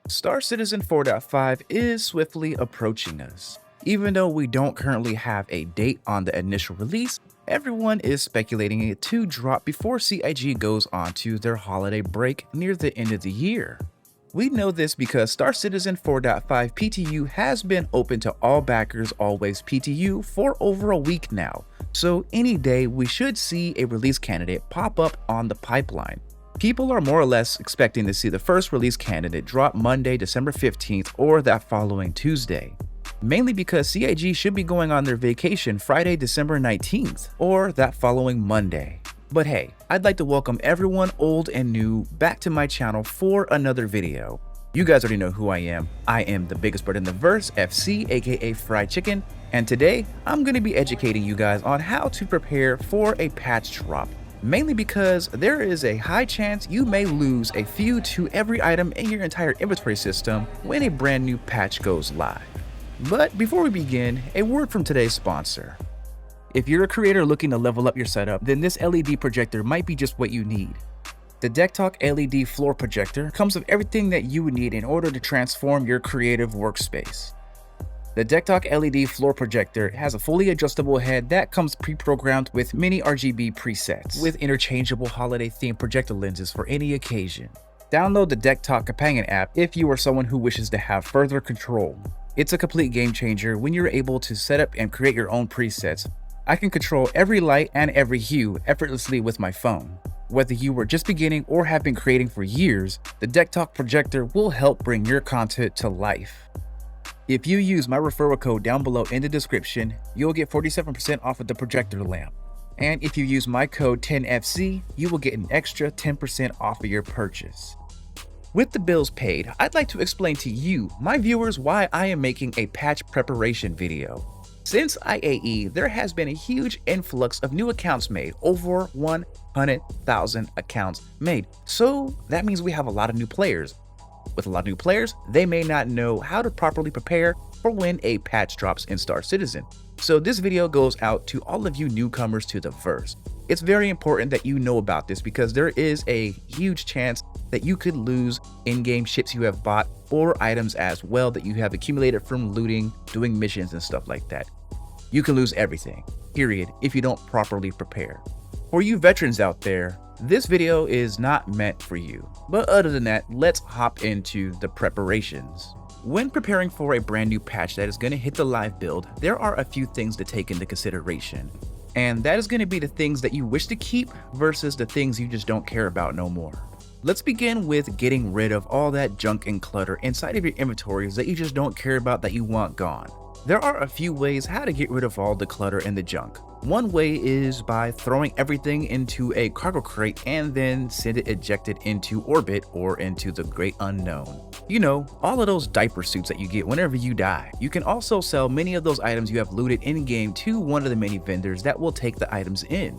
Star Citizen 4.5 is swiftly approaching us. Even though we don't currently have a date on the initial release, everyone is speculating it to drop before CIG goes on to their holiday break near the end of the year. We know this because Star Citizen 4.5 PTU has been open to all backers always PTU for over a week now, so any day we should see a release candidate pop up on the pipeline. People are more or less expecting to see the first release candidate drop Monday, December 15th or that following Tuesday. Mainly because CIG should be going on their vacation Friday, December 19th or that following Monday. But hey, I'd like to welcome everyone old and new back to my channel for another video. You guys already know who I am. I am the biggest bird in the verse, FC, aka Fried Chicken, and today I'm going to be educating you guys on how to prepare for a patch drop. Mainly because there is a high chance you may lose a few to every item in your entire inventory system when a brand new patch goes live. But before we begin, a word from today's sponsor. If you're a creator looking to level up your setup, then this LED projector might be just what you need. The DeckTalk LED floor projector comes with everything that you would need in order to transform your creative workspace. The DeckTalk LED floor projector has a fully adjustable head that comes pre-programmed with many RGB presets with interchangeable holiday-themed projector lenses for any occasion. Download the DeckTalk companion app if you are someone who wishes to have further control. It's a complete game changer when you're able to set up and create your own presets. I can control every light and every hue effortlessly with my phone. Whether you were just beginning or have been creating for years, the DeckTalk projector will help bring your content to life. If you use my referral code down below in the description, you'll get 47% off of the projector lamp. And if you use my code 10FC, you will get an extra 10% off of your purchase. With the bills paid, I'd like to explain to you, my viewers, why I am making a patch preparation video. Since IAE, there has been a huge influx of new accounts made, over 100,000 accounts made. So that means we have a lot of new players. With a lot of new players, they may not know how to properly prepare for when a patch drops in Star Citizen. So this video goes out to all of you newcomers to the verse. It's very important that you know about this because there is a huge chance that you could lose in-game ships you have bought or items as well that you have accumulated from looting, doing missions and stuff like that. You can lose everything, period, if you don't properly prepare. For you veterans out there, this video is not meant for you. But other than that, let's hop into the preparations. When preparing for a brand new patch that is going to hit the live build, there are a few things to take into consideration. And that is going to be the things that you wish to keep versus the things you just don't care about no more. Let's begin with getting rid of all that junk and clutter inside of your inventories that you just don't care about, that you want gone. There are a few ways how to get rid of all the clutter and the junk. One way is by throwing everything into a cargo crate and then send it ejected into orbit or into the great unknown. You know, all of those diaper suits that you get whenever you die. You can also sell many of those items you have looted in-game to one of the many vendors that will take the items in.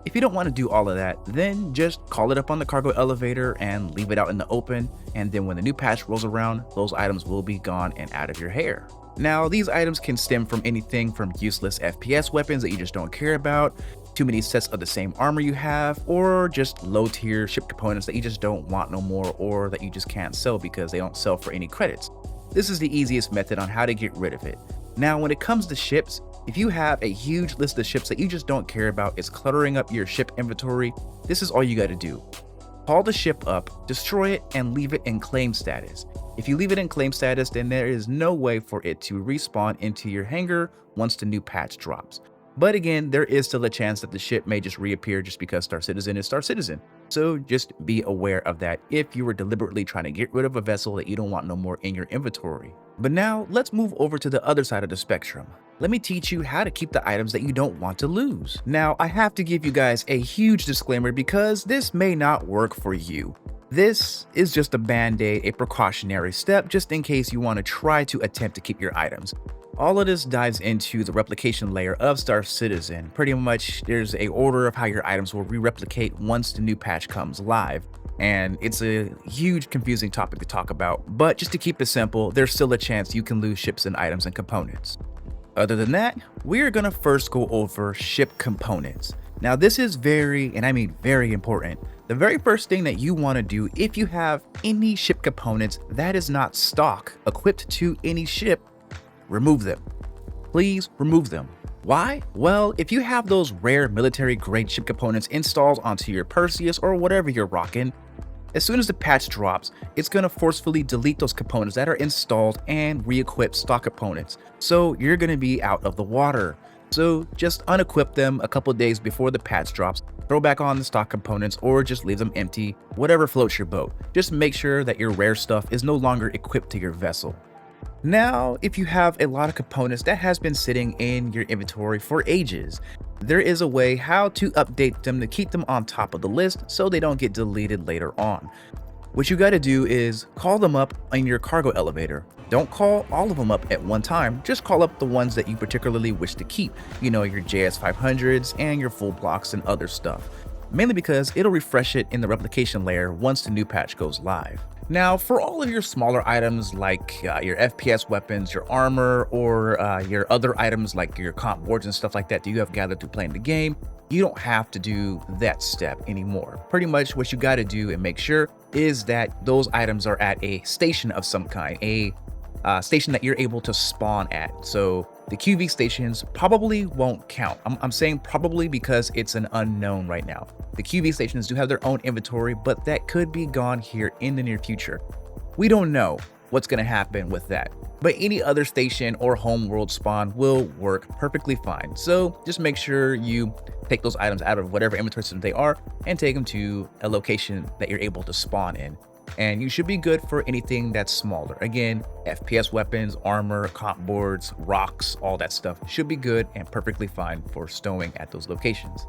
If you don't want to do all of that, then just call it up on the cargo elevator and leave it out in the open, and then when the new patch rolls around, those items will be gone and out of your hair. Now, these items can stem from anything from useless FPS weapons that you just don't care about, too many sets of the same armor you have, or just low-tier ship components that you just don't want no more or that you just can't sell because they don't sell for any credits. This is the easiest method on how to get rid of it. Now, when it comes to ships, if you have a huge list of ships that you just don't care about, it's cluttering up your ship inventory, this is all you got to do. Call the ship up, destroy it, and leave it in claim status. If you leave it in claim status, then there is no way for it to respawn into your hangar once the new patch drops. But again, there is still a chance that the ship may just reappear just because Star Citizen is Star Citizen. So just be aware of that if you were deliberately trying to get rid of a vessel that you don't want no more in your inventory. But now let's move over to the other side of the spectrum. Let me teach you how to keep the items that you don't want to lose. Now, I have to give you guys a huge disclaimer because this may not work for you. This is just a band-aid, a precautionary step just in case you want to try to attempt to keep your items. All of this dives into the replication layer of Star Citizen. Pretty much there's a order of how your items will re-replicate once the new patch comes live. And it's a huge confusing topic to talk about, but just to keep it simple, there's still a chance you can lose ships and items and components. Other than that, we're gonna first go over ship components. Now this is very, and I mean very important. The very first thing that you want to do if you have any ship components that is not stock equipped to any ship, remove them. Please remove them. Why? Well, if you have those rare military grade ship components installed onto your Perseus or whatever you're rocking, as soon as the patch drops, it's going to forcefully delete those components that are installed and re-equip stock components. So you're going to be out of the water. So just unequip them a couple days before the patch drops, throw back on the stock components, or just leave them empty, whatever floats your boat. Just make sure that your rare stuff is no longer equipped to your vessel. Now, if you have a lot of components that has been sitting in your inventory for ages, there is a way how to update them to keep them on top of the list so they don't get deleted later on. What you got to do is call them up in your cargo elevator. Don't call all of them up at one time, just call up the ones that you particularly wish to keep, you know, your JS500s and your full blocks and other stuff, mainly because it'll refresh it in the replication layer once the new patch goes live. Now, for all of your smaller items like your FPS weapons, your armor, or your other items like your comp boards and stuff like that you have gathered through playing the game, you don't have to do that step anymore. Pretty much what you got to do and make sure is that those items are at a station of some kind, a station that you're able to spawn at. So the QV stations probably won't count. I'm saying probably because it's an unknown right now. The QV stations do have their own inventory, but that could be gone here in the near future. We don't know what's going to happen with that, but any other station or home world spawn will work perfectly fine. So just make sure you take those items out of whatever inventory system they are and take them to a location that you're able to spawn in. And you should be good for anything that's smaller. Again, FPS weapons, armor, comp boards, rocks, all that stuff should be good and perfectly fine for stowing at those locations.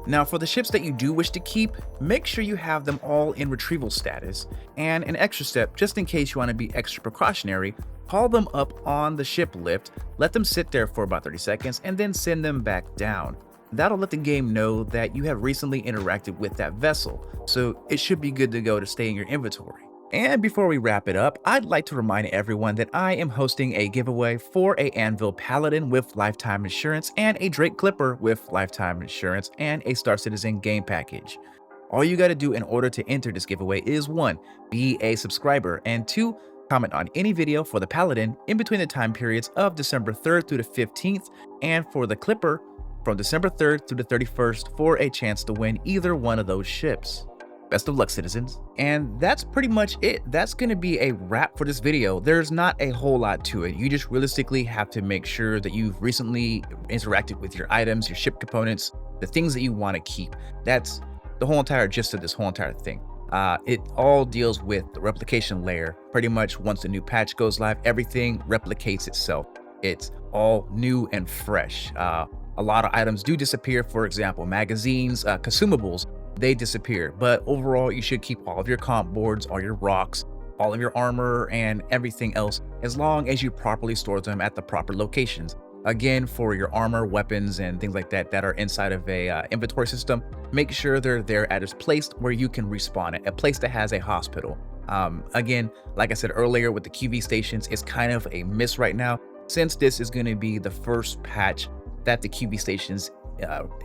Now, for the ships that you do wish to keep, make sure you have them all in retrieval status. And an extra step, just in case you want to be extra precautionary, call them up on the ship lift, let them sit there for about 30 seconds, and then send them back down. That'll let the game know that you have recently interacted with that vessel, so it should be good to go to stay in your inventory. And before we wrap it up, I'd like to remind everyone that I am hosting a giveaway for a Anvil Paladin with lifetime insurance and a Drake Clipper with lifetime insurance and a Star Citizen game package. All you got to do in order to enter this giveaway is 1. Be a subscriber, and 2. Comment on any video for the Paladin in between the time periods of December 3rd through the 15th, and for the Clipper from December 3rd through the 31st for a chance to win either one of those ships. Best of luck, citizens. And that's pretty much it. That's going to be a wrap for this video. There's not a whole lot to it. You just realistically have to make sure that you've recently interacted with your items, your ship components, the things that you want to keep. That's the whole entire gist of this whole entire thing. It all deals with the replication layer. Pretty much once the new patch goes live, everything replicates itself. It's all new and fresh. A lot of items do disappear. For example, magazines, consumables, they disappear. But overall, you should keep all of your comp boards, all your rocks, all of your armor, and everything else, as long as you properly store them at the proper locations. Again, for your armor, weapons, and things like that that are inside of a inventory system, make sure they're there at a place where you can respawn it, a place that has a hospital. Again, like I said earlier, with the QV stations, it's kind of a miss right now, since this is going to be the first patch that the QV stations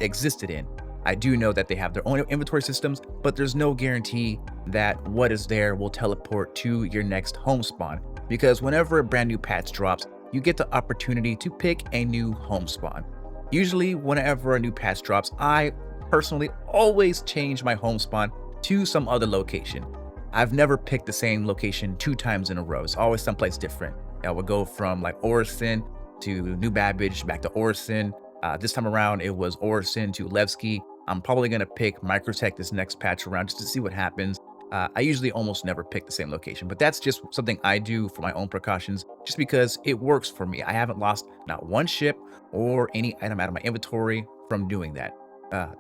existed in. I do know that they have their own inventory systems, but there's no guarantee that what is there will teleport to your next home spawn, because whenever a brand new patch drops, you get the opportunity to pick a new home spawn. Usually, whenever a new patch drops, I personally always change my home spawn to some other location. I've never picked the same location 2 times in a row. It's always someplace different. I would go from like Orison to New Babbage, back to Orison. This time around, it was Orison to Levski. I'm probably going to pick Microtech this next patch around just to see what happens. I usually almost never pick the same location, but that's just something I do for my own precautions, just because it works for me. I haven't lost not one ship or any item out of my inventory from doing that.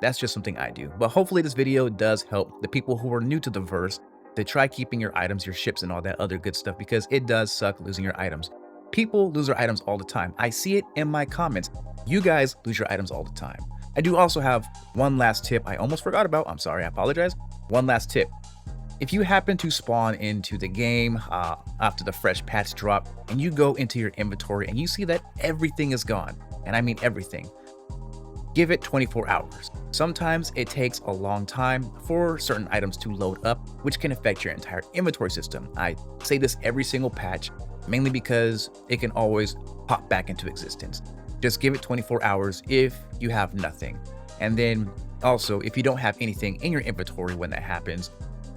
That's just something I do. But hopefully this video does help the people who are new to the verse to try keeping your items, your ships, and all that other good stuff, because it does suck losing your items. People lose their items all the time. I see it in my comments. You guys lose your items all the time. I do also have one last tip I almost forgot about. I'm sorry, I apologize. One last tip. If you happen to spawn into the game after the fresh patch drop, and you go into your inventory and you see that everything is gone, and I mean everything, Give it 24 hours. Sometimes it takes a long time for certain items to load up, which can affect your entire inventory system. I say this every single patch, mainly because it can always pop back into existence. Just give it 24 hours if you have nothing. And then also, if you don't have anything in your inventory when that happens,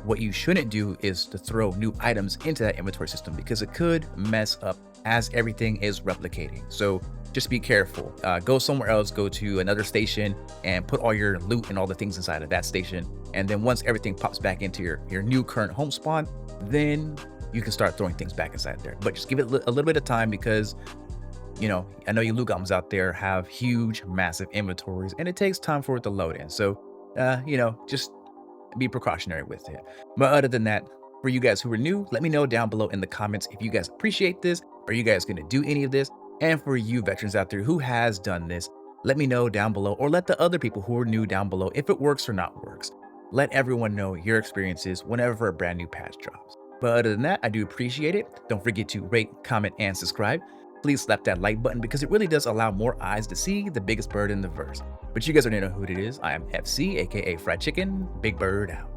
what you shouldn't do is to throw new items into that inventory system because it could mess up as everything is replicating. So just be careful. Go somewhere else, go to another station and put all your loot and all the things inside of that station. And then once everything pops back into your new current home spawn, then you can start throwing things back inside there. But just give it a little bit of time because, I know you loot goblins out there have huge, massive inventories and it takes time for it to load in. So, just be precautionary with it. But other than that, for you guys who are new, let me know down below in the comments if you guys appreciate this. Are you guys going to do any of this? And for you veterans out there who has done this, let me know down below, or let the other people who are new down below if it works or not works. Let everyone know your experiences whenever a brand new patch drops. But other than that, I do appreciate it. Don't forget to rate, comment, and subscribe. Please slap that like button because it really does allow more eyes to see the biggest bird in the verse. But you guys already know who it is. I am FC, aka Fried Chicken. Big Bird out.